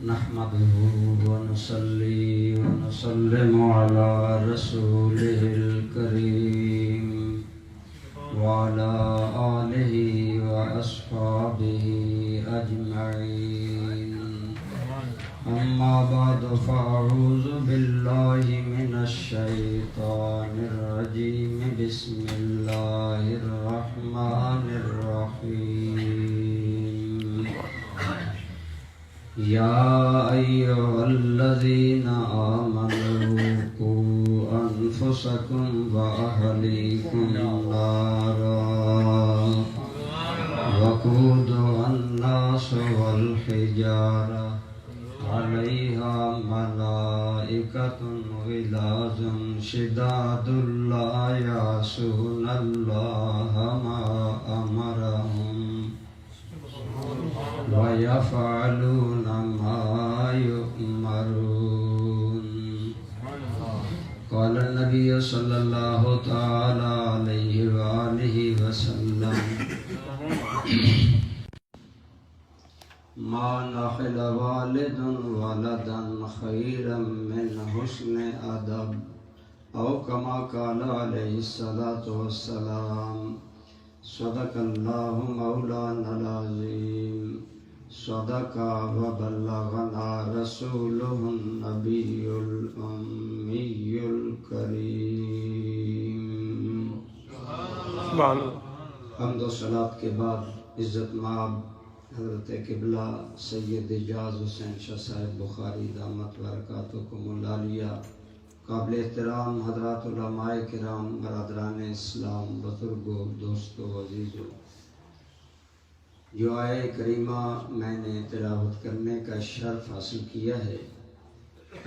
نحمده ونصلي ونسلم على رسوله الكريم وعلى آله وأصحابه أجمعين أما بعد فأعوذ بالله من الشيطان الرجيم بسم الله الرحمن الرحيم يا أيها الذين آمنوا قوا أنفسكم وأهليكم نارا وقودها الناس والحجارة عليها ملائكة غلاظ شداد لا يعصون الله ما أمرهم ويفعلون ما يؤمرون. قال النبي صلى الله تعالى عليه وآله وسلم ما نخل والد ولدا خيرا من حسن أدب أو كما قال عليه الصلاة والسلام. صدق الله مولانا العظيم صدق وبلغنا رسوله النبي الأمي الكريم. حمد و صلاة کے بعد عزت مآب حضرت قبلہ سید اجاز حسین شاہ صاحب بخاری دامت برکاتکم العالیہ، قابل احترام حضرات علماء کرام، برادران اسلام، بزرگوں، دوستوں، عزیزوں، جو آیہ کریمہ میں نے تلاوت کرنے کا شرف حاصل کیا ہے،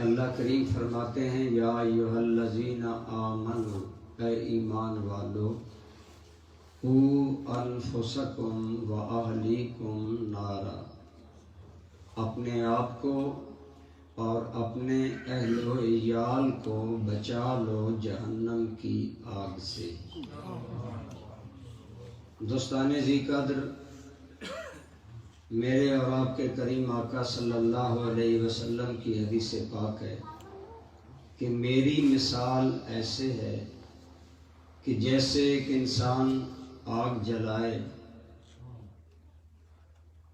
اللہ کریم فرماتے ہیں یا ایھا الذین آمنوا، اے ایمان والو، قوا انفسکم واہلیکم نارا، اپنے آپ کو اور اپنے اہل و عیال کو بچا لو جہنم کی آگ سے۔ دوستان ذی قدر، میرے اور آپ کے کریم آقا صلی اللہ علیہ وسلم کی حدیث پاک ہے کہ میری مثال ایسے ہے کہ جیسے ایک انسان آگ جلائے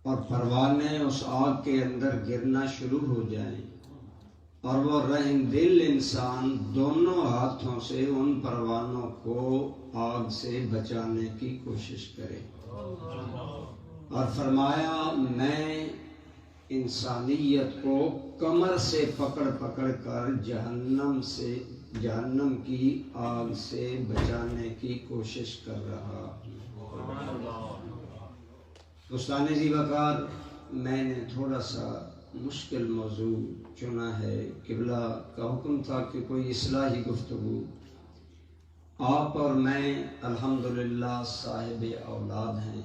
اور پروانے اس آگ کے اندر گرنا شروع ہو جائیں اور وہ رحم دل انسان دونوں ہاتھوں سے ان پروانوں کو آگ سے بچانے کی کوشش کرے، اور فرمایا میں انسانیت کو کمر سے پکڑ پکڑ کر جہنم کی آگ سے بچانے کی کوشش کر رہا ہوں۔ دوستان ذی وقار، میں نے تھوڑا سا مشکل موضوع چنا ہے۔ قبلہ کا حکم تھا کہ کوئی اصلاحی گفتگو۔ آپ اور میں الحمدللہ صاحب اولاد ہیں۔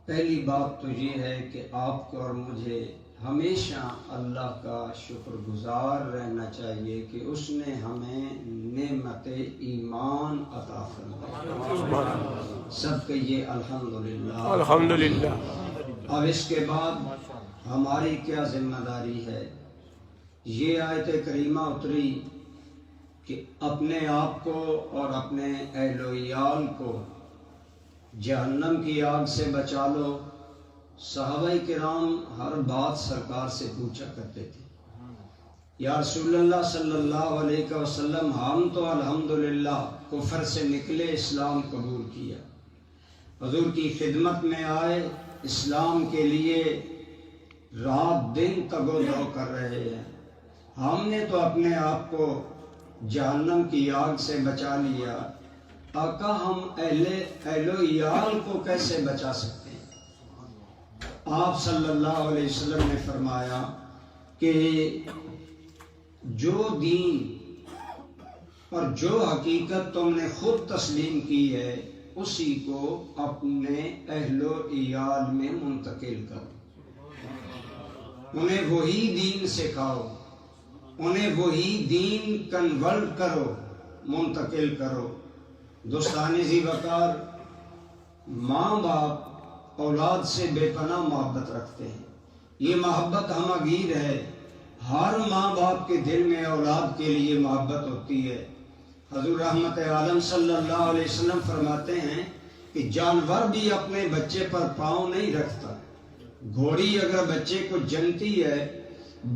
پہلی بات تو یہ ہے کہ آپ کو اور مجھے ہمیشہ اللہ کا شکر گزار رہنا چاہیے کہ اس نے ہمیں نعمت ایمان عطا فرمائی۔ سب کہیے الحمدللہ۔ الحمدللہ۔ اب اس کے بعد ہماری کیا ذمہ داری ہے؟ یہ آیت کریمہ اتری کہ اپنے آپ کو اور اپنے اہل و عیال کو جہنم کی آگ سے بچا لو۔ صحابہ کرام ہر بات سرکار سے پوچھا کرتے تھے، یا رسول اللہ صلی اللہ علیہ وسلم، ہم تو الحمدللہ کفر سے نکلے، اسلام قبول کیا، حضور کی خدمت میں آئے، اسلام کے لیے رات دن تگ و دو کر رہے ہیں، ہم نے تو اپنے آپ کو جہنم کی آگ سے بچا لیا، آقا ہم اہل و عیال کو کیسے بچا سکتے ہیں؟ آپ صلی اللہ علیہ وسلم نے فرمایا کہ جو دین اور جو حقیقت تم نے خود تسلیم کی ہے اسی کو اپنے اہل و عیال میں منتقل کرو، انہیں وہی دین سکھاؤ، انہیں وہی دین کنورٹ کرو، منتقل کرو۔ دوستان ذی وقار، ماں باپ اولاد سے بے پناہ محبت رکھتے ہیں، یہ محبت ہمگیر ہے، ہر ماں باپ کے دل میں اولاد کے لیے محبت ہوتی ہے۔ حضور رحمت عالم صلی اللہ علیہ وسلم فرماتے ہیں کہ جانور بھی اپنے بچے پر پاؤں نہیں رکھتا، گھوڑی اگر بچے کو جنتی ہے،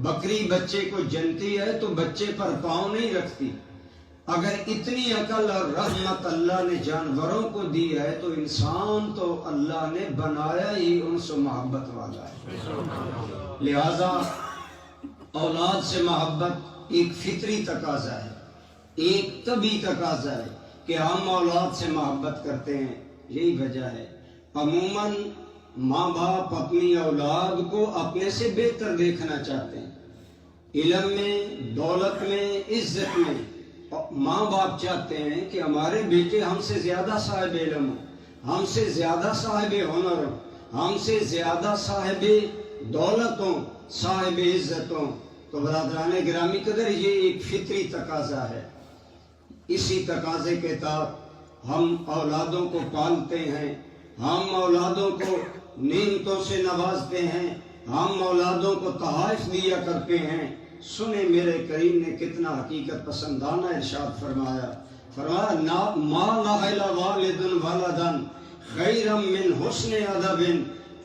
بکری بچے کو جنتی ہے تو بچے پر پاؤں نہیں رکھتی۔ اگر اتنی عقل اور رحمت اللہ نے جانوروں کو دی ہے تو انسان تو اللہ نے بنایا ہی ان سے محبت والا ہے، لہذا اولاد سے محبت ایک فطری تقاضا ہے، ایک طبعی تقاضا ہے کہ ہم اولاد سے محبت کرتے ہیں۔ یہی وجہ ہے عموماً ماں باپ اپنی اولاد کو اپنے سے بہتر دیکھنا چاہتے ہیں، علم میں، دولت میں، عزت میں۔ ماں باپ چاہتے ہیں کہ ہمارے بیٹے ہم سے زیادہ صاحب علم ہوں، ہم سے زیادہ صاحب ہنر ہوں، ہم سے زیادہ صاحب دولت ہوں، صاحب عزت ہوں۔ تو برادران گرامی قدر، یہ ایک فطری تقاضا ہے۔ اسی تقاضے کے تحت ہم اولادوں کو پالتے ہیں، ہم اولادوں کو نعمتوں سے نوازتے ہیں، ہم اولادوں کو تحائف دیا کرتے ہیں۔ سنیں میرے کریم نے کتنا حقیقت پسندانہ ارشاد فرمایا ما نحل والد ولدا خیرا من حسن ادب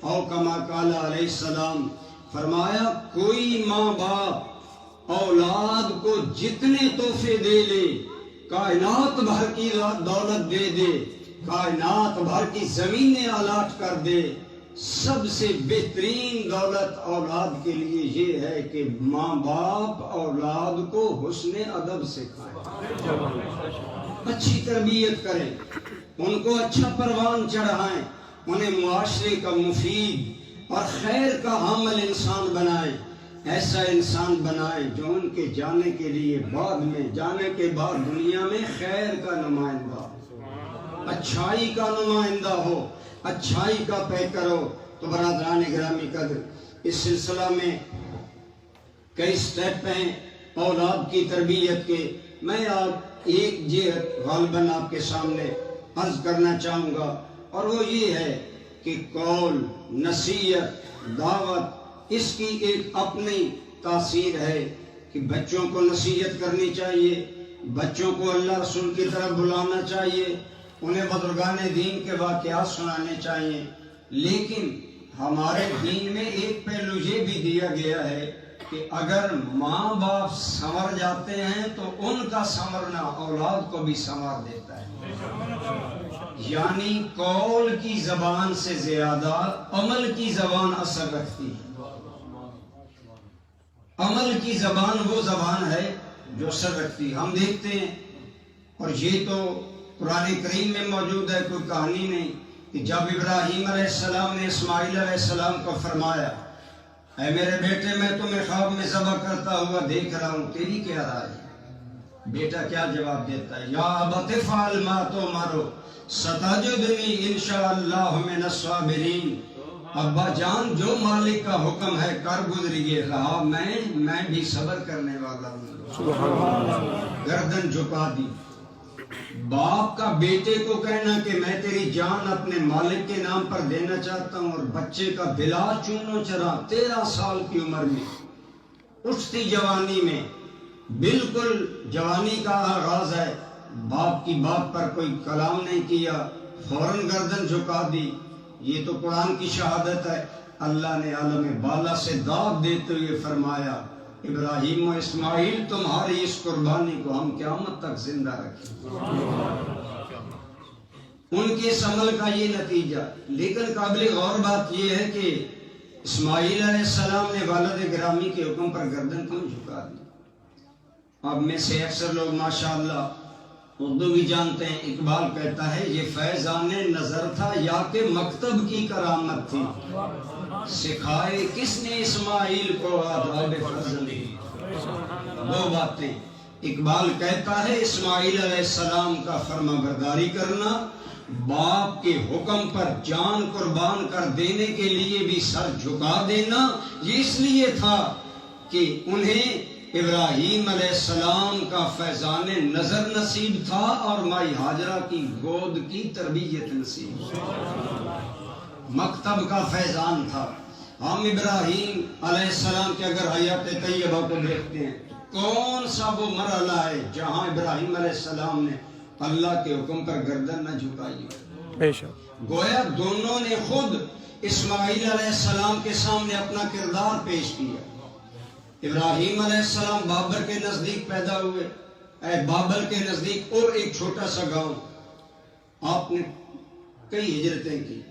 او کما قال علیہ السلام۔ فرمایا کوئی ماں باپ اولاد کو جتنے تحفے دے لے، کائنات بھر کی دولت دے دے، کائنات بھر کی زمینیں الاٹ کر دے، سب سے بہترین دولت اولاد کے لیے یہ ہے کہ ماں باپ اولاد کو حسن ادب سکھائیں، اچھی تربیت کریں، ان کو اچھا پروان چڑھائیں، انہیں معاشرے کا مفید اور خیر کا حامل انسان بنائیں، ایسا انسان بنائیں جو ان کے جانے کے لیے بعد میں، جانے کے بعد دنیا میں خیر کا نمائندہ ہو، اچھائی کا نمائندہ ہو، اچھائی کا پیکر ہو۔ تو برادران گرامی قدر، اس سلسلہ میں کئی سٹیپ ہیں اولاد کی تربیت کے۔ میں آپ ایک جہت غالباً آپ کے سامنے عرض کرنا چاہوں گا، اور وہ یہ ہے کہ قول، نصیحت، دعوت، اس کی ایک اپنی تاثیر ہے کہ بچوں کو نصیحت کرنی چاہیے، بچوں کو اللہ رسول کی طرف بلانا چاہیے، انہیں بزرگان دین کے واقعات سنانے چاہیے۔ لیکن ہمارے دین میں ایک پہلو یہ بھی دیا گیا ہے کہ اگر ماں باپ سنور جاتے ہیں تو ان کا سنورنا اولاد کو بھی سنوار دیتا ہے، یعنی قول کی زبان سے زیادہ عمل کی زبان اثر رکھتی ہے۔ عمل کی زبان وہ زبان ہے جو اثر رکھتی ہے۔ ہم دیکھتے ہیں، اور یہ تو قرآن کریم میں موجود ہے، کوئی کہانی نہیں، کہ جب ابراہیم علیہ السلام نے اسماعیل علیہ السلام کو فرمایا اے میرے بیٹے میں تمہیں خواب میں ذبح کرتا ہوا دیکھ رہا ہوں، تیری کیا رائے ہے؟ بیٹا کیا جواب دیتا ہے؟ یا ابت افعل ما تؤمر ستجدنی انشاءاللہ من الصابرین۔ ابا جان، جو مالک کا حکم ہے کر گزریے، کہا میں بھی صبر کرنے والا ہوں۔ گردن جھکا دی۔ باپ کا بیٹے کو کہنا کہ میں تیری جان اپنے مالک کے نام پر دینا چاہتا ہوں، اور بچے کا بلا چونو چرا 13 سال کی عمر میں، اٹھتی جوانی میں، بالکل جوانی کا آغاز ہے، باپ کی بات پر کوئی کلام نہیں کیا، فوراً گردن جھکا دی۔ یہ تو قرآن کی شہادت ہے۔ اللہ نے عالم بالا سے داد دیتے ہوئے فرمایا ابراہیم و اسماعیل، تمہاری اس قربانی کو ہم قیامت تک زندہ رکھیں۔ ان کے اس عمل کا یہ نتیجہ۔ لیکن قابل غور بات یہ ہے کہ اسماعیل علیہ السلام نے والد گرامی کے حکم پر گردن کیوں جھکا دی؟ اب میں سے اکثر لوگ ماشاءاللہ اردو بھی جانتے ہیں، اقبال کہتا ہے یہ فیضان نظر تھا یا کہ مکتب کی کرامت تھی، سکھائے کس نے اسماعیل کو آداب فضل۔ وہ باتیں اقبال کہتا ہے اسماعیل علیہ السلام کا فرما برداری کرنا، باپ کے حکم پر جان قربان کر دینے کے لیے بھی سر جھکا دینا، یہ اس لیے تھا کہ انہیں ابراہیم علیہ السلام کا فیضان نظر نصیب تھا اور مائی ہاجرہ کی گود کی تربیت نصیب تھا، مکتب کا فیضان تھا۔ ہم ابراہیم علیہ السلام کے اگر حیات طیبہ کو دیکھتے ہیں، کون سا وہ مرحلہ ہے جہاں ابراہیم علیہ السلام نے اللہ کے حکم پر گردن نہ جھکائی؟ گویا دونوں نے خود اسماعیل علیہ السلام کے سامنے اپنا کردار پیش کیا۔ ابراہیم علیہ السلام بابل کے نزدیک پیدا ہوئے، بابل کے نزدیک اور ایک چھوٹا سا گاؤں، آپ نے کئی ہجرتیں کی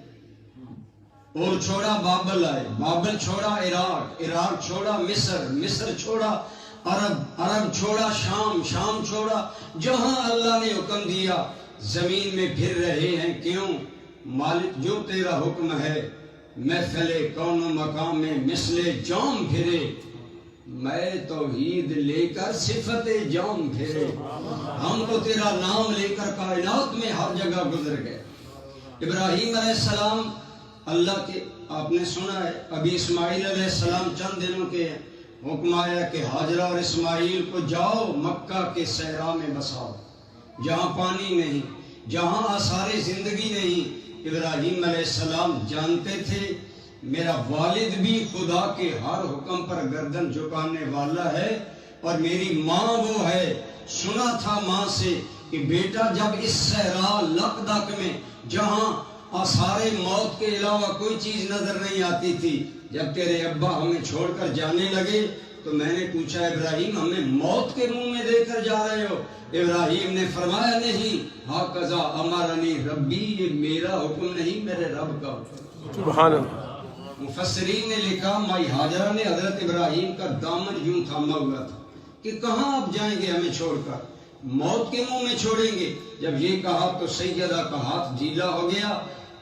اور چھوڑا بابل آئے، بابل چھوڑا عراق، عراق چھوڑا مصر، مصر چھوڑا عرب، عرب چھوڑا شام، شام چھوڑا، جہاں اللہ نے حکم دیا زمین میں پھر رہے ہیں کیوں؟ مالک جو تیرا حکم ہے، محفل کون و مقام میں مثل جام پھرے، میں توحید لے کر صفت جام پھرے، ہم تو تیرا نام لے کر کائنات میں ہر جگہ گزر گئے۔ ابراہیم علیہ السلام اللہ کے، آپ نے سنا ہے ابھی اسماعیل علیہ السلام چند دنوں کے حکم آیا کہ ہاجرہ اور اسماعیل کو جاؤ مکہ کے صحرا میں بساؤ، جہاں پانی نہیں، جہاں آثار زندگی نہیں۔ ابراہیم علیہ السلام جانتے تھے میرا والد بھی خدا کے ہر حکم پر گردن جھکانے والا ہے، اور میری ماں وہ ہے، سنا تھا ماں سے کہ بیٹا جب اس صحرا لقدق میں جہاں آثار موت کے علاوہ کوئی چیز نظر نہیں آتی تھی، جب تیرے ابا ہمیں چھوڑ کر جانے لگے تو میں نے پوچھا ابراہیم ہمیں موت کے منہ میں دے کر جا رہے ہو؟ ابراہیم نے فرمایا نہیں، ہاکذا امرنی ربی، یہ میرا حکم نہیں میرے رب کا حکم۔ سبحان اللہ۔ مفسرین نے لکھا مائی ہاجرہ نے حضرت ابراہیم کا دامن یوں تھاما ہوا تھا کہ کہاں آپ جائیں گے ہمیں چھوڑ کر، موت کے منہ میں چھوڑیں گے؟ جب یہ کہا تو سیدہ کا ہاتھ ڈھیلا ہو گیا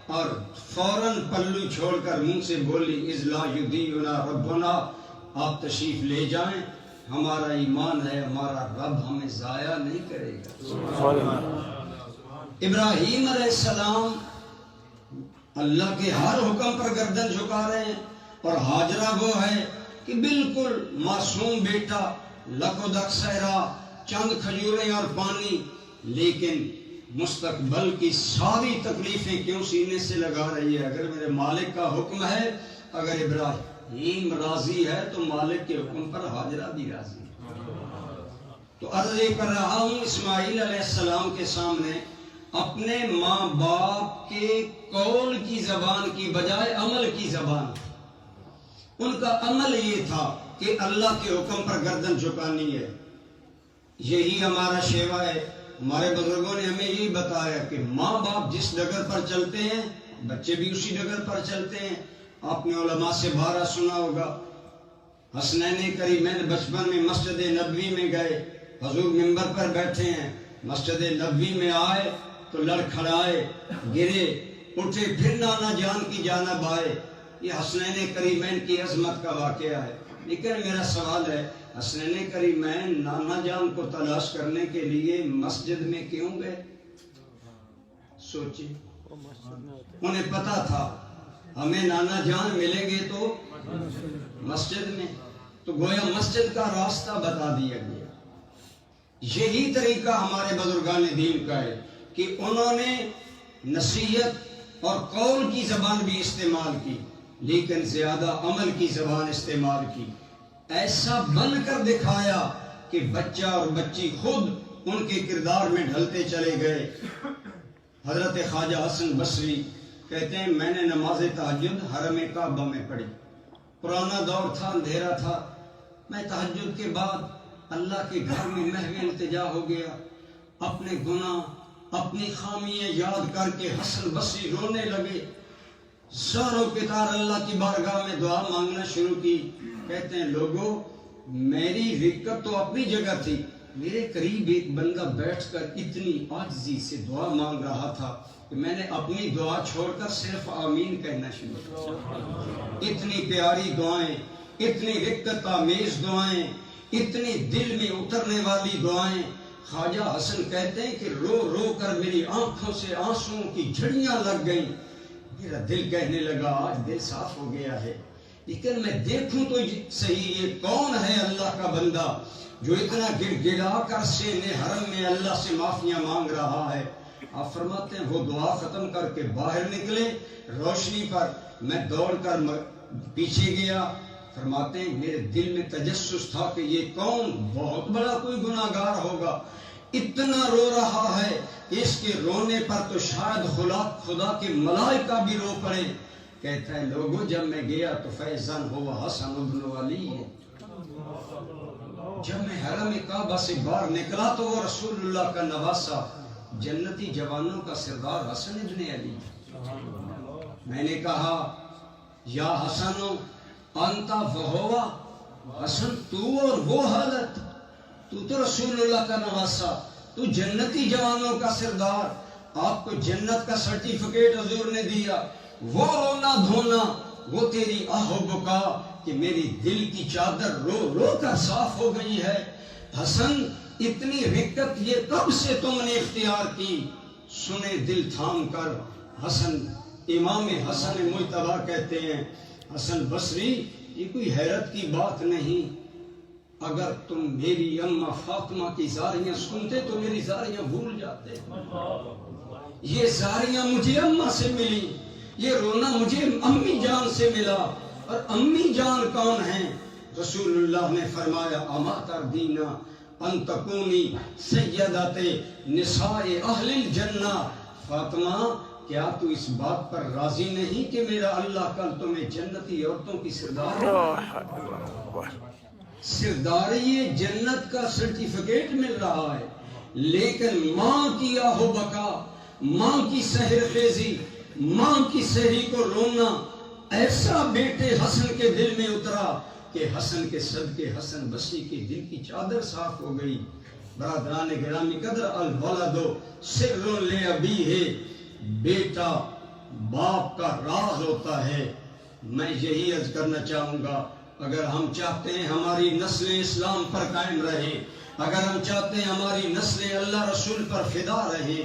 اور فوراً پلو چھوڑ کر منہ سے بولی اذ لا یضیعنا ربنا، آپ تشریف لے جائیں، ہمارا ایمان ہے ہمارا رب ہمیں ضائع نہیں کرے گا۔ ابراہیم علیہ السلام اللہ کے ہر حکم پر گردن جھکا رہے ہیں، اور ہاجرہ وہ ہے کہ بالکل معصوم بیٹا، لقدق صحرا، چند کھجوریں اور پانی، لیکن مستقبل کی ساری تکلیفیں کیوں سینے سے لگا رہی ہے؟ اگر میرے مالک کا حکم ہے، اگر ابراہیم راضی ہے تو مالک کے حکم پر ہاجرہ بھی راضی ہے۔ تو عرض یہ کر رہا ہوں اسماعیل علیہ السلام کے سامنے اپنے ماں باپ کے قول کی زبان کی بجائے عمل کی زبان، ان کا عمل یہ تھا کہ اللہ کے حکم پر گردن جھکانی ہے۔ یہی ہمارا شیوا ہے، ہمارے بزرگوں نے ہمیں یہی بتایا کہ ماں باپ جس ڈگر پر چلتے ہیں بچے بھی اسی ڈگر پر چلتے ہیں۔ آپ نے علماء سے بارہ سنا ہوگا، حسنین کریمین بچپن میں مسجد نبوی میں گئے، حضور منبر پر بیٹھے ہیں، مسجد نبوی میں آئے تو لڑکھڑائے، گرے، اٹھے، پھر نانا جان کی جانب آئے۔ یہ حسنین کریمین کی عظمت کا واقعہ ہے۔ لیکن میرا سوال ہے، حسنین کریمین نانا جان کو تلاش کرنے کے لیے مسجد میں کیوں گئے؟ سوچیں، انہیں پتا تھا ہمیں نانا جان ملیں گے تو مسجد میں، تو گویا مسجد کا راستہ بتا دیا گیا۔ یہی طریقہ ہمارے بزرگان دین کا ہے کہ انہوں نے نصیحت اور قول کی زبان بھی استعمال کی، لیکن زیادہ عمل کی زبان استعمال کی۔ ایسا بن کر دکھایا کہ بچہ اور بچی خود ان کے کردار میں ڈھلتے چلے گئے۔ حضرت خواجہ حسن بصری کہتے ہیں میں نے نماز تہجد حرم کعبہ میں پڑھی، پرانا دور تھا، اندھیرا تھا، میں تہجد کے بعد اللہ کے گھر میں محو التجا ہو گیا، اپنے گناہ، اپنی خامیاں یاد کر کے حسن بصری رونے لگے، ساروں کتار اللہ کی بارگاہ میں دعا مانگنا شروع کی۔ کہتے ہیں لوگوں، میری رکت تو اپنی جگہ تھی، میرے قریب ایک بندہ بیٹھ کر اتنی عاجزی سے دعا مانگ رہا تھا کہ میں نے اپنی دعا چھوڑ کر صرف آمین کہنا شروع کیا۔ اتنی پیاری دعائیں، اتنی رکت آمیز دعائیں، اتنی دل میں اترنے والی دعائیں. خواجہ حسن کہتے ہیں کہ رو رو کر میری آنکھوں سے آنسوں کی جھڑیاں لگ گئیں. میرا دل کہنے لگا آج دل صاف ہو گیا ہے، لیکن میں دیکھوں تو صحیح یہ کون ہے اللہ کا بندہ جو اتنا گر گرا کر سین حرم میں اللہ سے معافیاں مانگ رہا ہے. آپ فرماتے ہیں وہ دعا ختم کر کے باہر نکلے روشنی پر. میں دوڑ کر پیچھے گیا. فرماتے ہیں میرے دل میں تجسس تھا کہ یہ کون بہت بڑا کوئی گناہگار ہوگا، اتنا رو رہا ہے کہ اس کے رونے پر تو شاید خدا کے ملائکہ بھی رو پڑے. کہتا ہے لوگوں جب میں گیا تو فیضان ہوا حسن ابن علی ہے. جب میں حرم کعبہ سے باہر نکلا تو وہ رسول اللہ کا نواسا جنتی جوانوں کا سردار حسن ابن علی. میں نے کہا یا حسن انت وہوا، حسن تو اور وہ حالت، تو رسول اللہ کا نواسا، تو جنتی جوانوں کا سردار، آپ کو جنت کا سرٹیفکیٹ حضور نے دیا. وہ رونا دھونا، وہ تیری آہ و بکا کہ میری دل کی چادر رو رو کر صاف ہو گئی ہے. حسن اتنی رقت یہ کب سے تم نے اختیار کی؟ سنے دل تھام کر حسن، امام حسن مجتبی کہتے ہیں حسن بصری یہ کوئی حیرت کی بات نہیں. اگر تم میری اماں فاطمہ کی زاریاں سنتے تو میری زاریاں بھول جاتے. یہ زاریاں مجھے اماں سے ملی، یہ رونا مجھے امی جان سے ملا. اور امی جان کون ہیں؟ رسول اللہ نے فرمایا اما تردینا ان تکونی سیدات نساء اہل الجنہ. فاطمہ کیا تو اس بات پر راضی نہیں کہ میرا اللہ کل تمہیں جنتی عورتوں کی سرداری جنت کا سرٹیفکیٹ مل رہا ہے، لیکن ماں کی آہ و بکا، ماں کی سحر خیزی، ماں کی سحری کو رونا ایسا بیٹے حسن کے دل میں اترا کہ حسن کے صدقے حسن بصری کے دل کی چادر صاف ہو گئی. برادران گرامی قدر الولد سر لابیہ، بیٹا باپ کا راز ہوتا ہے. میں یہی عرض کرنا چاہوں گا اگر ہم چاہتے ہیں ہماری نسل اسلام پر قائم رہے، اگر ہم چاہتے ہیں ہماری نسل اللہ رسول پر فدا رہے،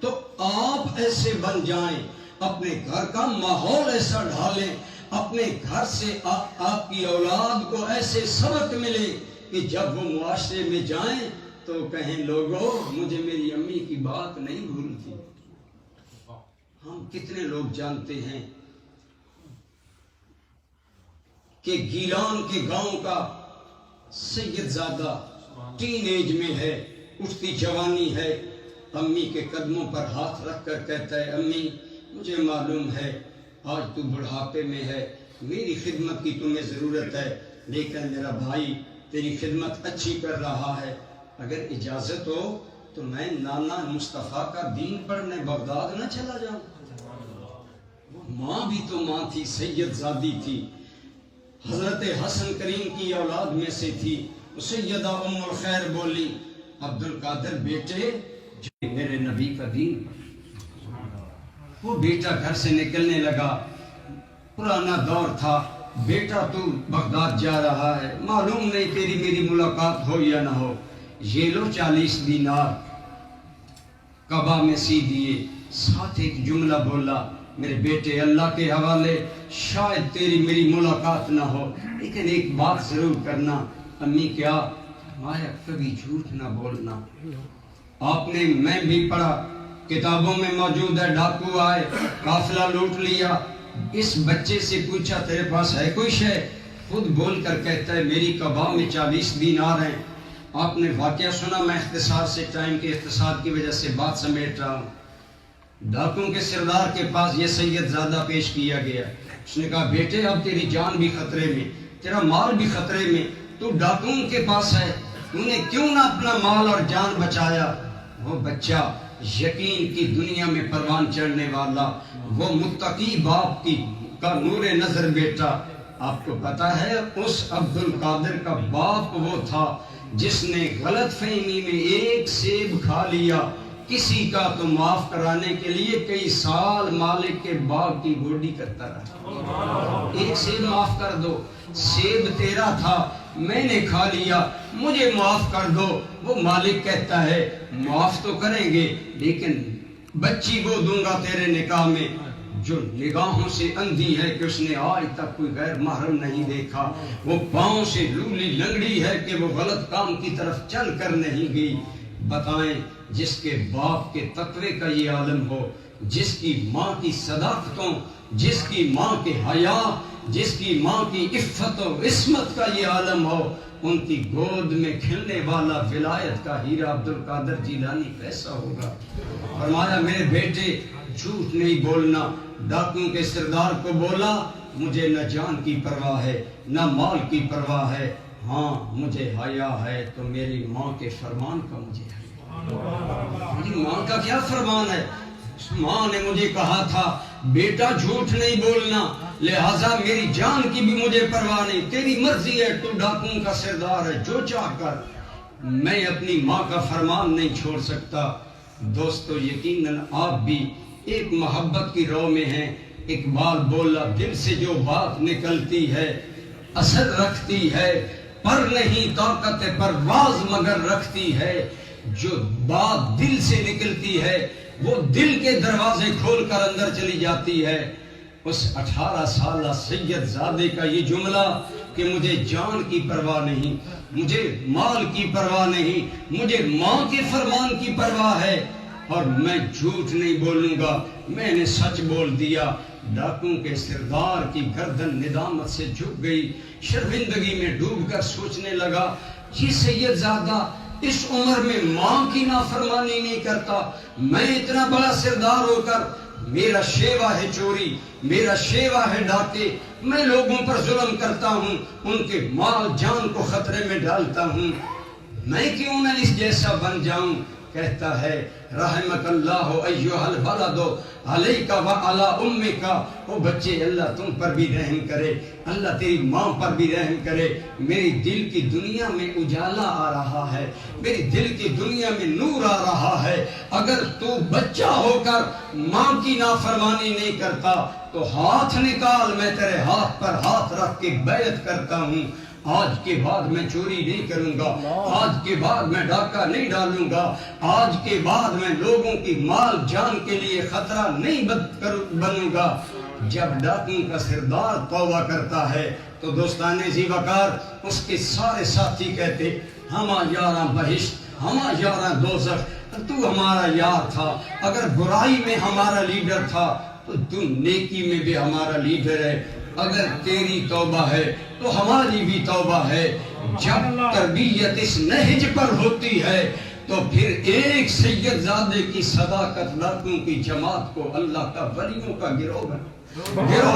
تو آپ ایسے بن جائیں، اپنے گھر کا ماحول ایسا ڈھالیں، اپنے گھر سے آپ کی اولاد کو ایسے سبق ملے کہ جب وہ معاشرے میں جائیں تو کہیں لوگوں مجھے میری امی کی بات نہیں بھولتی. ہم کتنے لوگ جانتے ہیں کہ گیلان کے گاؤں کا سید زادہ ٹین ایج میں ہے، اٹھتی جوانی ہے، امی کے قدموں پر ہاتھ رکھ کر کہتا ہے امی مجھے معلوم ہے آج تو بڑھاپے میں ہے، میری خدمت کی تمہیں ضرورت ہے، لیکن میرا بھائی تیری خدمت اچھی کر رہا ہے، اگر اجازت ہو تو میں نانا مصطفیٰ کا دین پڑھنے بغداد نہ چلا جاؤں. ماں بھی تو ماں تھی، سید زادی تھی، حضرت حسن کریم کی اولاد میں سے تھی. سیدہ ام الخیر بولی عبد القادر بیٹے جو میرے نبی کا دین. وہ بیٹا گھر سے نکلنے لگا، پرانا دور تھا، بیٹا تو بغداد جا رہا ہے، معلوم نہیں تیری میری ملاقات ہو یا نہ ہو، یہ لو 40 دینار قبا میں سی دیے. ساتھ ایک جملہ بولا میرے بیٹے اللہ کے حوالے شاید تیری میری ملاقات نہ ہو، لیکن ایک بات ضرور کرنا. امی کیا؟ مایا کبھی جھوٹ نہ بولنا. آپ نے میں بھی پڑھا کتابوں میں موجود ہے، ڈاکو آئے قافلہ لوٹ لیا. اس بچے سے پوچھا تیرے پاس ہے کوئی شے؟ خود بول کر کہتا ہے میری قبا میں 40 دینار ہیں. آپ نے واقعہ سنا، میں اختصار سے ٹائم کے اختصار کی وجہ سے بات سمیٹ رہا ہوں. ڈاکوں کے سردار کے پاس یہ سید زادہ پیش کیا گیا. اس نے کہا بیٹے اب تیری جان بھی خطرے میں، تیرا مال بھی خطرے میں، تو ڈاکوں کے پاس ہے، تو نے کیوں نہ اپنا مال اور جان بچایا؟ وہ بچہ یقین کی دنیا میں پروان چڑھنے والا، وہ متقی باپ کا نور نظر بیٹا. آپ کو پتا ہے اس عبد القادر کا باپ وہ تھا جس نے غلط فہمی میں ایک سیب کھا لیا، کسی کا تو معاف کرانے کے لیے کئی سال مالک کے باغ کی گوڈی کرتا رہا. ایک سیب معاف کر دو، سیب تیرا تھا، میں نے کھا لیا، مجھے معاف کر دو۔ وہ مالک کہتا ہے معاف تو کریں گے لیکن بچی وہ دوں گا تیرے نکاح میں جو نگاہوں سے اندھی ہے کہ اس نے آج تک کوئی غیر محرم نہیں دیکھا، وہ پاؤں سے لولی لنگڑی ہے کہ وہ غلط کام کی طرف چل کر نہیں گئی۔ بتائیں جس کے باپ کے تقوی کا یہ عالم ہو، جس کی ماں کی صداقتوں، جس کی ماں کے حیا، جس کی ماں کی عفت و عصمت کا یہ عالم ہو، ان کی گود میں کھلنے والا ولایت کا ہیرا عبدالقادر جیلانی کیسا ہوگا؟ فرمایا میرے بیٹے جھوٹ نہیں بولنا۔ ڈاکوں کے سردار کو بولا مجھے نہ جان کی پرواہ ہے نہ مال کی پرواہ ہے، ہاں مجھے حیا ہے تو میری ماں کے فرمان کا مجھے حیا۔ میری ماں کا کیا فرمان ہے؟ ماں نے مجھے کہا تھا بیٹا جھوٹ نہیں بولنا، لہٰذا میری جان کی بھی مجھے پرواہ نہیں، تیری مرضی ہے، تو ڈاکوں کا سردار ہے، جو چاہ کر۔ میں اپنی ماں کا فرمان نہیں چھوڑ سکتا۔ دوستو یقیناً آپ بھی ایک محبت کی رو میں ہیں۔ اقبال بولا دل سے جو بات نکلتی ہے اثر رکھتی ہے، پر نہیں طاقت پرواز مگر رکھتی ہے۔ جو بات دل سے نکلتی ہے وہ دل کے دروازے کھول کر اندر چلی جاتی ہے۔ اس 18 سالہ سید زادے کا یہ جملہ کہ مجھے جان کی پرواہ نہیں، مجھے مال کی پرواہ نہیں، مجھے ماں کے فرمان کی پرواہ ہے اور میں جھوٹ نہیں بولوں گا، میں نے سچ بول دیا۔ ڈاکوں کے سردار کی گردن ندامت سے جھک گئی، شرمندگی میں ڈوب کر سوچنے لگا یہ سید زادہ اس عمر میں ماں کی نافرمانی نہیں کرتا، میں اتنا بڑا سردار ہو کر میرا شیوا ہے چوری، میرا شیوا ہے ڈاکے، میں لوگوں پر ظلم کرتا ہوں، ان کے مال جان کو خطرے میں ڈالتا ہوں، میں کیوں نہ اس جیسا بن جاؤں؟ کہتا ہے رحمک اللہ ایھا الولد علیک وعلی امک، او بچے اللہ تم پر بھی رحم کرے، اللہ تیری ماں پر بھی رحم کرے۔ میری دل کی دنیا میں اجالا آ رہا ہے، میری دل کی دنیا میں نور آ رہا ہے، اگر تو بچہ ہو کر ماں کی نافرمانی نہیں کرتا تو ہاتھ نکال، میں تیرے ہاتھ پر ہاتھ رکھ کے بیعت کرتا ہوں، آج کے بعد میں چوری نہیں کروں گا، آج کے بعد میں ڈاکہ نہیں ڈالوں گا، آج کے بعد میں لوگوں کی مال جان کے لیے خطرہ نہیں بنوں گا۔ جب ڈاکوں کا سردار توبہ کرتا ہے تو دوستان ذی وقار اس کے سارے ساتھی کہتے ہما یاراں بہشت، ہما یاراں دوزخ، تو ہمارا یار تھا، اگر برائی میں ہمارا لیڈر تھا تو تو نیکی میں بھی ہمارا لیڈر ہے، اگر تیری توبہ ہے تو ہماری بھی توبہ ہے۔ جب تربیت اس نہج پر ہوتی ہے تو پھر ایک سید زادے کی صداقت لاکھوں کی جماعت کو اللہ کا ولیوں کا گروہ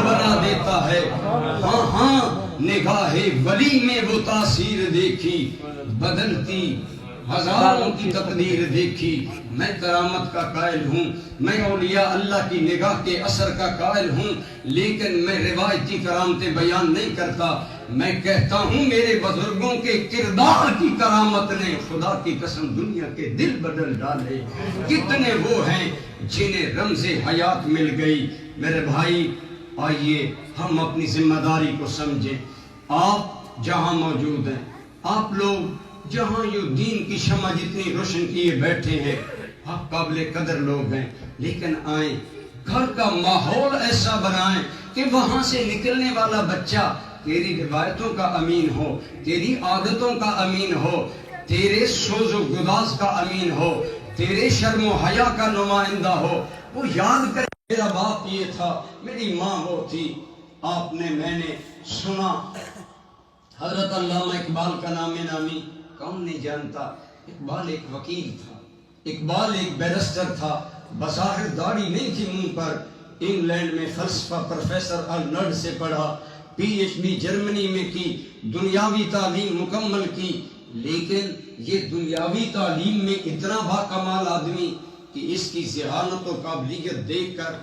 بنا دیتا ہے۔ ہاں ہاں نگاہ ولی میں وہ تاثیر دیکھی، بدلتی ہزاروں کی تقدیر دیکھی۔ میں کرامت کا قائل ہوں، میں اولیاء اللہ کی نگاہ کے اثر کا قائل ہوں، لیکن میں روایتی کرامتیں بیان نہیں کرتا، میں کہتا ہوں میرے بزرگوں کے کردار کی کرامت نے خدا کی قسم دنیا کے دل بدل ڈالے۔ کتنے وہ ہیں جنہیں رمز حیات مل گئی۔ میرے بھائی آئیے ہم اپنی ذمہ داری کو سمجھیں۔ آپ جہاں موجود ہیں، آپ لوگ جہاں یوں دین کی شمع جتنی روشن کیے بیٹھے ہیں، آپ قابل قدر لوگ ہیں، لیکن آئیں گھر کا ماحول ایسا بنائیں کہ وہاں سے نکلنے والا بچہ تیری روایتوں کا امین ہو، تیری عادتوں کا امین ہو، تیرے سوز و گداز کا امین ہو، تیرے شرم و حیا کا نمائندہ ہو۔ وہ یاد کرے میرا باپ یہ تھا، میری ماں وہ تھی۔ آپ نے میں نے سنا حضرت علامہ اقبال کا نام نامی کون نہیں جانتا؟ اقبال ایک وکیل تھا، اقبال ایک بیرسٹر تھا، بظاہر داڑھی نہیں تھی منہ پر، انگلینڈ میں فلسفہ پروفیسر ارنلڈ سے پڑھا، پی ایچ ڈی جرمنی میں کی، دنیاوی تعلیم مکمل کی، لیکن یہ دنیاوی تعلیم میں اتنا باکمال آدمی کہ اس کی ذہانت و قابلیت دیکھ کر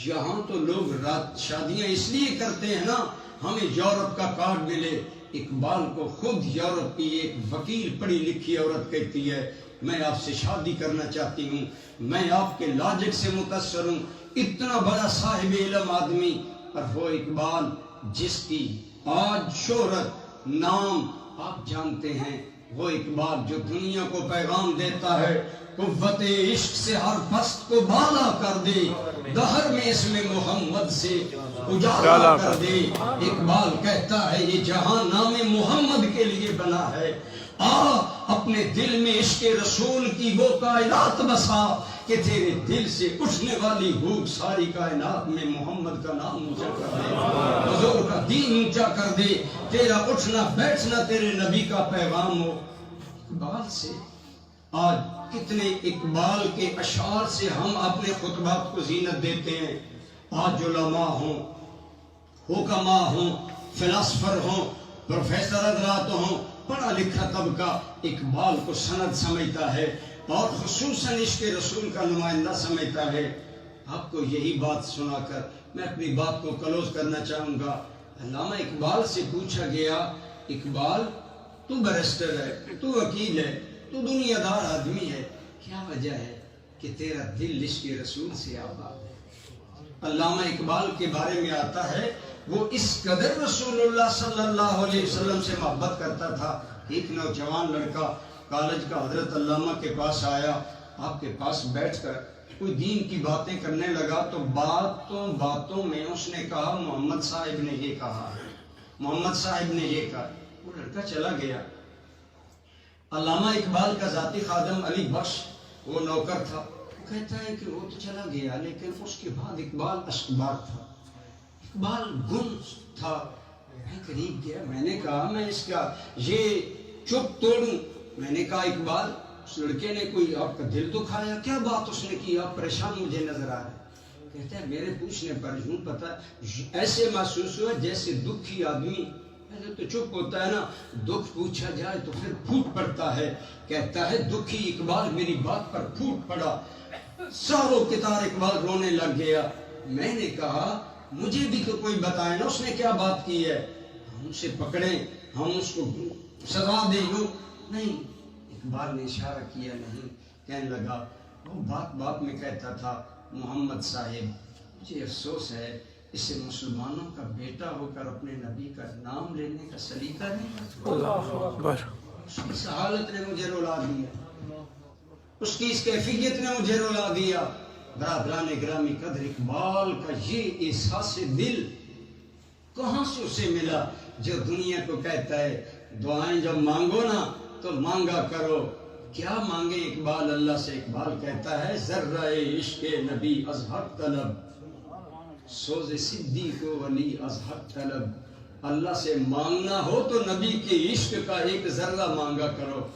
یہاں تو لوگ رات شادیاں اس لیے کرتے ہیں نا ہمیں یورپ کا کارڈ ملے۔ اقبال کو خود یورپ کی ایک وکیل پڑھی لکھی عورت کہتی ہے میں آپ سے شادی کرنا چاہتی ہوں، میں آپ کے لاجک سے متاثر ہوں۔ اتنا بڑا صاحب علم آدمی، اور وہ اقبال جس کی آج شہرت، نام آپ جانتے ہیں وہ اقبال جو دنیا کو پیغام دیتا ہے قوت عشق سے ہر پست کو بالا کر دے، دہر میں اس میں محمد سے اجالا کر دے۔ اقبال کہتا ہے یہ جہان نام محمد کے لیے بنا ہے، آ اپنے دل میں عشق رسول کی وہ کائنات بسا کہ تیرے دل سے اٹھنے والی بھوک ساری کائنات میں محمد کا نام اونچا کر دے، حضور کا دین اونچا کر دے، تیرا اٹھنا بیٹھنا تیرے نبی کا پیغام ہو۔ اقبال سے آج کتنے اقبال کے اشعار سے ہم اپنے خطبات کو زینت دیتے ہیں۔ آج علماء ہوں، حکماء ہوں، فلاسفر ہوں، پروفیسر حضرات ہوں، پڑھا لکھا طبقہ اقبال کو سند سمجھتا ہے اور خصوصاً عشق رسول کا نمائندہ سمجھتا ہے۔ آپ کو یہی بات سنا کر میں اپنی بات کو کلوز کرنا چاہوں گا۔ علامہ اقبال سے پوچھا گیا، اقبال تو بیرسٹر ہے، تو وکیل ہے، تو دنیا دار آدمی ہے، کیا وجہ ہے کہ تیرا دل عشق رسول سے آباد ہے؟ علامہ اقبال کے بارے میں آتا ہے وہ اس قدر رسول اللہ صلی اللہ علیہ وسلم سے محبت کرتا تھا۔ ایک نوجوان لڑکا کالج کا حضرت علامہ کے پاس آیا، آپ کے پاس بیٹھ کر کوئی دین کی باتیں کرنے لگا تو باتوں میں اس نے کہا محمد صاحب نے یہ کہا، محمد صاحب نے یہ کہا۔ وہ لڑکا چلا گیا۔ علامہ اقبال کا ذاتی خادم علی بخش وہ نوکر تھا، وہ کہتا ہے کہ وہ تو چلا گیا لیکن اس کے بعد اقبال اشکبار تھا، اقبال گم تھا۔ میں قریب گیا، میں نے کہا میں اس کا یہ چپ توڑوں۔ میں نے کہا اقبال اس لڑکے نے کوئی آپ کا دل دکھایا؟ کیا بات اس نے کی؟ آپ پریشان مجھے نظر آ رہے۔ کہتا ہے میرے پوچھنے پر یوں پتا ایسے محسوس ہوا جیسے دکھی آدمی تو چپ ہوتا ہے نا، دکھ پوچھا جائے تو پھر پھوٹ پڑتا ہے۔ کہتا ہے دکھی اقبال میری بات پر پھوٹ پڑا، ساروں کے تار اقبال رونے لگ گیا۔ میں نے کہا مجھے بھی تو کوئی بتائے نا اس نے کیا بات کی ہے، ہم اسے پکڑیں، ہم اس کو سزا دیں؟ نہیں، اقبال نے اشارہ کیا نہیں، کہنے لگا وہ بات میں کہتا تھا محمد صاحب مجھے افسوس ہے اسے مسلمانوں کا بیٹا ہو کر اپنے نبی کا نام لینے کا سلیقہ نہیں۔ اللہ اکبر۔ اس کی سہالت نے مجھے رلا دیا، اس کی اس کیفیت نے مجھے رلا دیا۔ برادران گرامی قدر اقبال کا یہ احساس دل کہاں سے اسے ملا جو دنیا کو کہتا ہے دعائیں جب مانگو نا تو مانگا کرو۔ کیا مانگے اقبال اللہ سے؟ اقبال کہتا ہے ذرہ عشق نبی از حق طلب، سوز صدیق و ولی از حق طلب۔ اللہ سے مانگنا ہو تو نبی کے عشق کا ایک ذرہ مانگا کرو،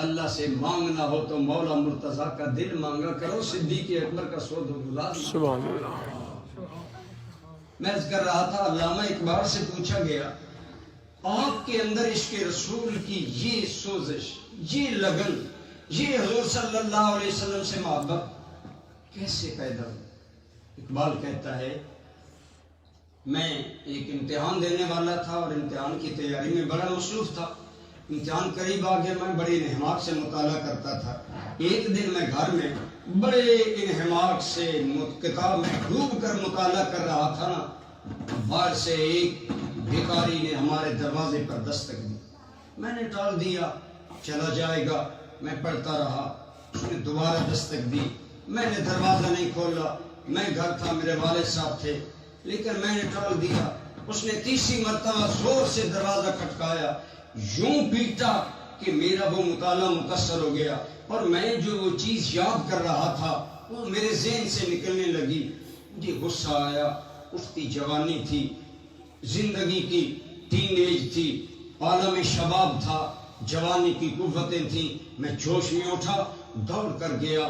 اللہ سے مانگنا ہو تو مولا مرتضیٰ کا دل مانگا کرو، صدیق اکبر کا سود و گلاب۔ سبحان اللہ۔ میں عرض کر رہا تھا علامہ اقبال سے پوچھا گیا آپ کے اندر عشق رسول کی یہ سوزش، یہ لگن، یہ حضور صلی اللہ علیہ وسلم سے محبت کیسے پیدا ہوئی؟ اقبال کہتا ہے میں ایک امتحان دینے والا تھا اور امتحان کی تیاری میں بڑا مصروف تھا۔ امتحان قریب آ گیا، میں بڑی انہماک سے مطالعہ کرتا تھا۔ ایک دن میں گھر میں بڑے انہماک سے کتاب میں ڈوب کر مطالعہ کر رہا تھا نا، باہر سے ایک بھکاری نے ہمارے دروازے پر دستک دی۔ میں نے ٹال دیا چلا جائے گا، میں پڑھتا رہا۔ اس نے دوبارہ دستک دی، میں نے دروازہ نہیں کھولا، میں گھر تھا، میرے والد صاحب تھے، لیکن میں نے ٹال دیا۔ اس نے تیسری مرتبہ زور سے دروازہ کھٹکایا، یوں پیٹا کہ میرا وہ مطالعہ مکسر ہو گیا اور میں جو وہ چیز یاد کر رہا تھا وہ میرے ذہن سے نکلنے لگی۔ مجھے غصہ آیا، اٹھتی جوانی تھی، زندگی کی ٹین ایج تھی، عالم شباب تھا، جوانی کی قوتیں تھیں۔ میں جوش میں اٹھا، دوڑ کر گیا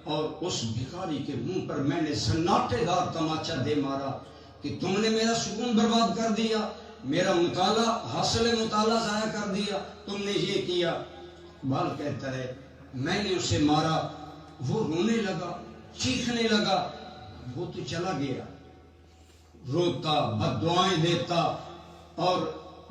اور اس بھکاری کے منہ پر میں نے سناٹے دار تماچا دے مارا کہ تم نے میرا سکون برباد کر دیا، میرا مطالعہ، حاصل مطالعہ ضائع کر دیا، تم نے یہ کیا۔ اقبال کہتا ہے میں نے اسے مارا، وہ رونے لگا، چیخنے لگا، وہ تو چلا گیا، روتا، بد دعائیں دیتا اور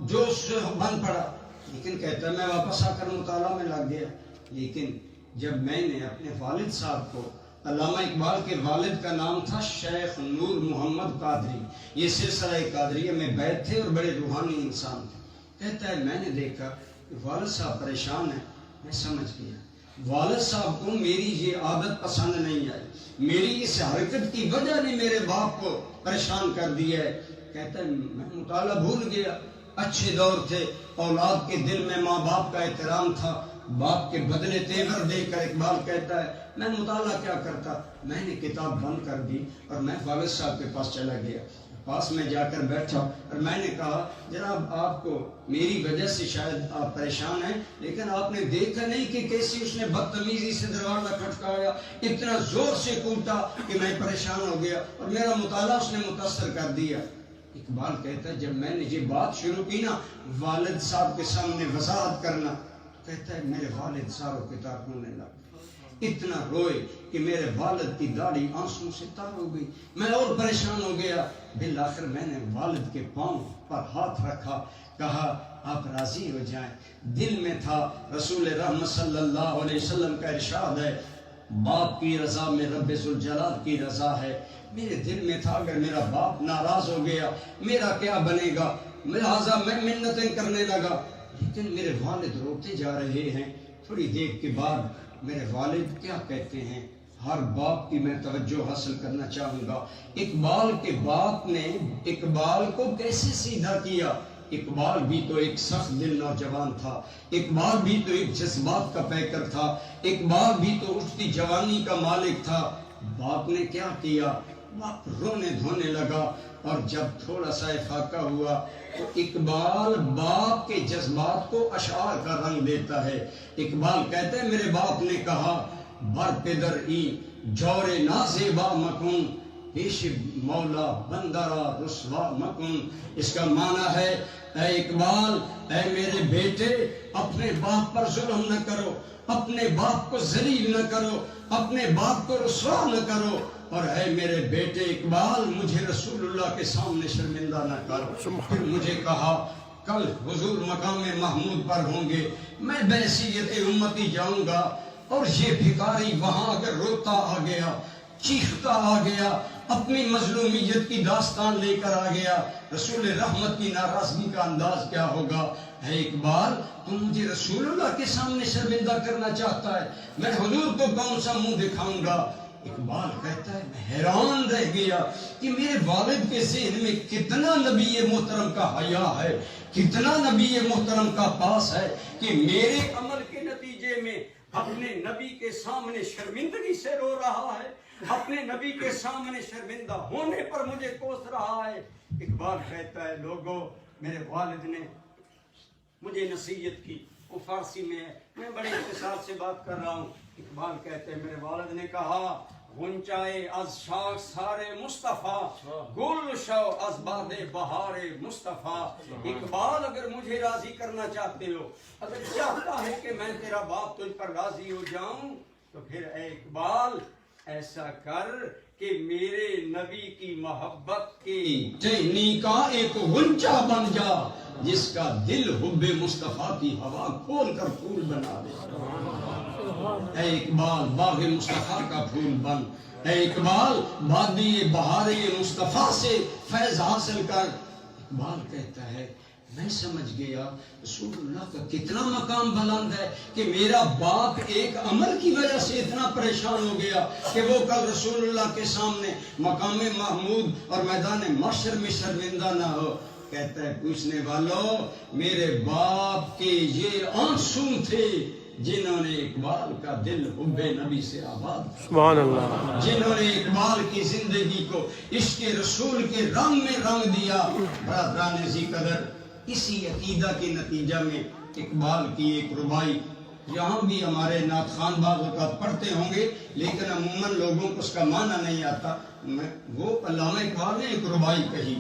جوش سے بند پڑا، لیکن کہتا ہے میں واپس آ کر مطالعہ میں لگ گیا۔ لیکن جب میں نے اپنے والد صاحب کو، علامہ اقبال کے والد کا نام تھا شیخ نور محمد قادری، یہ سلسلہ قادریہ میں بیعت تھے اور بڑے روحانی انسان تھے، کہتا ہے میں نے دیکھا والد صاحب پریشان ہیں. میں سمجھ گیا والد صاحب کو میری یہ عادت پسند نہیں آئی, میری اس حرکت کی وجہ نے میرے باپ کو پریشان کر دیا ہے. کہتا ہے میں مطالعہ بھول گیا, اچھے دور تھے, اولاد کے دل میں ماں باپ کا احترام تھا, باپ کے بدلے تیور دے کر اقبال کہتا ہے میں مطالعہ کیا کرتا, میں نے کتاب بند کر دی اور میں والد صاحب کے پاس چلا گیا. پاس میں جا کر بیٹھا اور میں نے کہا جناب آپ کو میری وجہ سے شاید آپ پریشان ہیں, لیکن آپ نے دیکھا نہیں کہ کیسی اس نے بدتمیزی سے دروازہ کھٹکایا, اتنا زور سے کوٹا کہ میں پریشان ہو گیا اور میرا مطالعہ اس نے متاثر کر دیا. اقبال کہتا ہے جب میں نے یہ بات شروع کی نا والد صاحب کے سامنے وضاحت کرنا, کہتا ہے میرے والد صاحب کے تار ہونے لگا, اتنا روئے کہ میرے والد کی داڑھی آنسوں سے تار ہو گئی. میں اور پریشان ہو گیا. بالآخر میں نے والد کے پاؤں پر ہاتھ رکھا, کہا آپ راضی ہو جائیں. دل میں تھا رسول رحمت صلی اللہ علیہ وسلم کا ارشاد ہے باپ کی رضا میں رب ذوالجلال کی رضا ہے. میرے دل میں تھا اگر میرا باپ ناراض ہو گیا میرا کیا بنے گا, لہٰذا میں منتیں کرنے لگا. لیکن میرے والد روتے جا رہے ہیں. تھوڑی دیر کے بعد میرے والد کیا کہتے ہیں, ہر باپ کی میں توجہ حاصل کرنا چاہوں گا. اقبال کے باپ نے اقبال کو کیسے سیدھا کیا. اقبال بھی تو ایک سخت دل نوجوان تھا, اقبال بھی تو ایک جذبات کا پیکر تھا, اقبال بھی تو اٹھتی جوانی کا مالک تھا. باپ نے کیا کیا, باپ رونے دھونے لگا اور جب تھوڑا سا افاقہ ہوا تو اقبال باپ کے جذبات کو اشعار کا رنگ دیتا ہے. اقبال کہتے ہیں میرے باپ نے کہا بر پدر ای جور نازیبا مکن پیش مولا بندرا رسوا مکن. اس کا معنی ہے اے اقبال, اے میرے بیٹے اپنے باپ پر ظلم نہ کرو, اپنے باپ کو ذلیل نہ کرو, اپنے باپ کو رسوا نہ کرو, اور اے میرے بیٹے اقبال مجھے رسول اللہ کے سامنے شرمندہ نہ کرو. پھر مجھے کہا کل حضور مقام محمود پر ہوں گے, میں بحیثیت امتی جاؤں گا, اور یہ بھکاری وہاں اگر روتا آ گیا, چیختا آ گیا, اپنی مظلومیت کی داستان لے کر آ گیا, رسول رحمت کی ناراضگی کا انداز کیا ہوگا. اے اقبال تم مجھے رسول اللہ کے سامنے شرمندہ کرنا چاہتا ہے, میں حضور کو کون سا منہ دکھاؤں گا. اقبال کہتا ہے میں حیران رہ گیا کہ میرے والد کے ذہن میں کتنا نبی محترم کا حیا ہے, کتنا نبی محترم کا پاس ہے کہ میرے عمل کے نتیجے میں اپنے نبی کے سامنے شرمندگی سے رو رہا ہے, اپنے نبی کے سامنے شرمندہ ہونے پر مجھے کوس رہا ہے. اقبال کہتا ہے لوگوں میرے والد نے مجھے نصیحت کی, وہ فارسی میں ہے, میں بڑے اختصار سے بات کر رہا ہوں. اقبال کہتے ہیں میرے والد نے کہا غنچائے از شاخ سارے مصطفیٰ گل شو از باد بہار مصطفیٰ. اقبال اگر مجھے راضی کرنا چاہتے ہو, اگر چاہتا ہے کہ میں تیرا باپ تجھ پر راضی ہو جاؤں, تو پھر اے اقبال ایسا کر کہ میرے نبی کی محبت کی ٹہنی کا ایک غنچہ بن جا, جس کا دل حب مصطفیٰ کی ہوا کھول کر پھول بنا دے. اے اقبال باغ مصطفیٰ کا پھول بن, اے اقبال وادی بہار مصطفیٰ سے فیض حاصل کر. اقبال کہتا ہے میں سمجھ گیا رسول اللہ کا کتنا مقام بلند ہے کہ میرا باپ ایک عمل کی وجہ سے اتنا پریشان ہو گیا کہ وہ کل رسول اللہ کے سامنے مقام محمود اور میدان محشر میں شرمندہ نہ ہو. کہتا ہے پوچھنے والوں میرے باپ کے یہ آنسو تھے جنہوں نے اقبال کا دل حب نبی سے آباد, سبحان اللہ, جنہوں نے اقبال کی زندگی کو عشق رسول کے رنگ میں رنگ دیا. برادران ذی قدر, اسی عقیدہ کے نتیجہ میں اقبال کی ایک ربائی یہاں بھی ہمارے نعت خان بعض اوقات پڑھتے ہوں گے, لیکن عموماً لوگوں کو اس کا معنی نہیں آتا. وہ علامہ اقبال نے ایک ربائی کہی,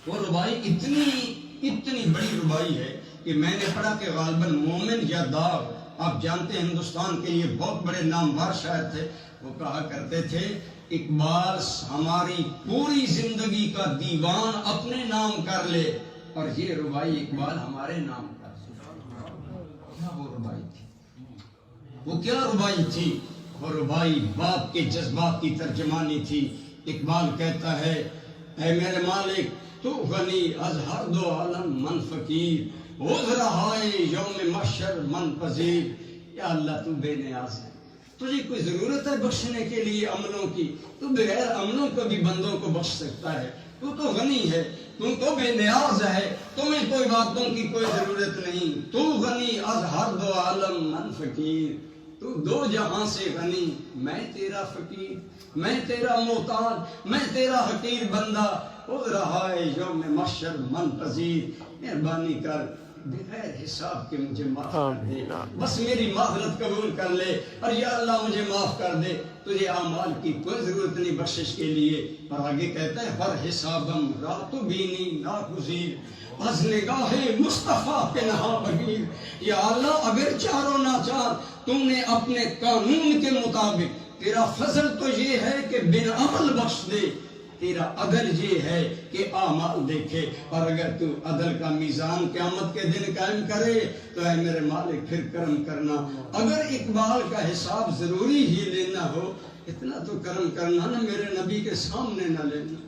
وہ ربائی اتنی بڑی ربائی ہے کہ میں نے پڑھا کہ غالباً مومن یا داغ, آپ جانتے ہیں ہندوستان کے یہ بہت بڑے نامور شاعر تھے, وہ کہا کرتے تھے اقبال ہماری پوری زندگی کا دیوان اپنے نام کر لے, اور یہ ربائی اقبال ہمارے نام کر لے. کیا وہ ربائی تھی, وہ کیا ربائی تھی, وہ ربائی باپ کے جذبات کی ترجمانی تھی. اقبال کہتا ہے اے میرے مالک تو غنی از ہر دو عالم من فقیر, عذرہائے یوم محشر من پذیر. یا اللہ تو بے نیاز ہے, تجھے کوئی ضرورت ہے بخشنے کے لیے عملوں کی؟ تو بغیر عملوں کو بھی بندوں کو بخش سکتا ہے. تو غنی ہے, تو بے نیاز ہے, تمہیں کوئی باتوں کی کوئی ضرورت نہیں. تو غنی از ہر دو عالم من فقیر. تو دو جہاں سے غنی, میں تیرا فقیر, میں تیرا محتاج, میں تیرا حقیر بندہ. عذرہائے یوم محشر من پذیر. مہربانی کر بغیر حساب کے مجھے معاف کر دے, بس میری معذرت قبول کر لے, اور یا اللہ مجھے معاف کر دے. تجھے اعمال کی کوئی ضرورت نہیں بخشش کے لیے. اور آگے کہتا ہے ہر حسابم رات بینی ناگزیر از نگاہ مصطفیٰ کے نہا بغیر. یا اللہ اگر چاروں ناچار تم نے اپنے قانون کے مطابق, تیرا فضل تو یہ ہے کہ بن عمل بخش دے, تیرا عدل یہ ہے کہ اعمال دیکھے. اور اگر تو عدل کا میزان قیامت کے دن قائم کرے تو اے میرے مالک پھر کرم کرنا. اگر اقبال کا حساب ضروری ہی لینا ہو, اتنا تو کرم کرنا نا, میرے نبی کے سامنے نہ لینا,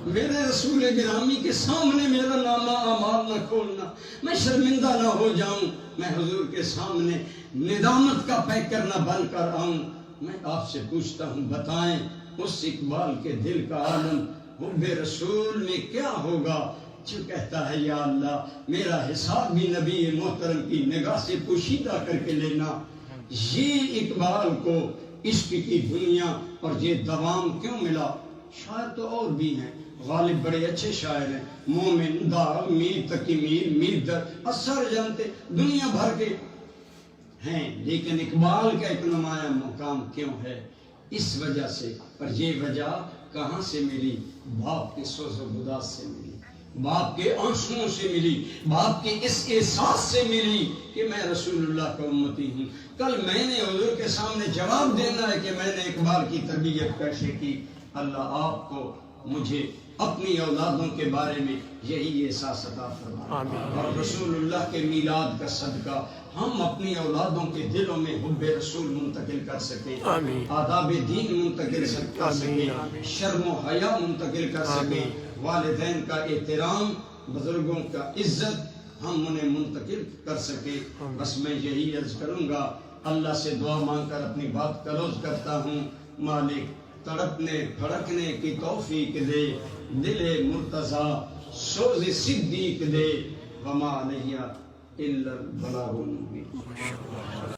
میرے رسول گرامی کے سامنے میرا نامہ اعمال نہ کھولنا. میں شرمندہ نہ ہو جاؤں, میں حضور کے سامنے ندامت کا پیکر نہ بن کر آؤں. میں آپ سے پوچھتا ہوں, بتائیں اس اقبال کے دل کا عالم حب رسول میں کیا ہوگا جو کہتا ہے یا اللہ میرا حساب بھی نبی محترم کی نگاہ سے پوشیدہ کر کے لینا. یہ اقبال کو عشق کی دنیا اور یہ دوام کیوں ملا؟ شاعر تو اور بھی ہیں, غالب بڑے اچھے شاعر ہیں, مومن, داغ, میر تقی میر, میر در, اثر جانتے دنیا بھر کے ہیں, لیکن اقبال کا ایک نمایاں مقام کیوں ہے؟ اس وجہ سے. اور یہ وجہ کہاں سے ملی؟ باپ کے سوز و گداز سے ملی, باپ کے آنسوؤں سے ملی, باپ کے اس احساس سے ملی کہ میں رسول اللہ کا امتی ہوں. کل میں نے حضور کے سامنے جواب دینا ہے کہ میں نے اقبال کی تربیت کیسے کی. اللہ آپ کو مجھے اپنی اولادوں کے بارے میں یہی احساس عطا فرمائے, اور رسول اللہ کے میلاد کا صدقہ ہم اپنی اولادوں کے دلوں میں حب رسول منتقل کر سکیں, آداب دین منتقل کر سکیں, شرم و حیا منتقل کر سکیں, والدین کا احترام, بزرگوں کا عزت ہم انہیں منتقل کر سکیں. بس میں یہی عرض کروں گا, اللہ سے دعا مانگ کر اپنی بات کلوز کرتا ہوں. مالک تڑپنے پھڑکنے کی توفیق دے, دل مرتضیٰ سوز صدیق دے, وما علیہ الا البلاغ المبین.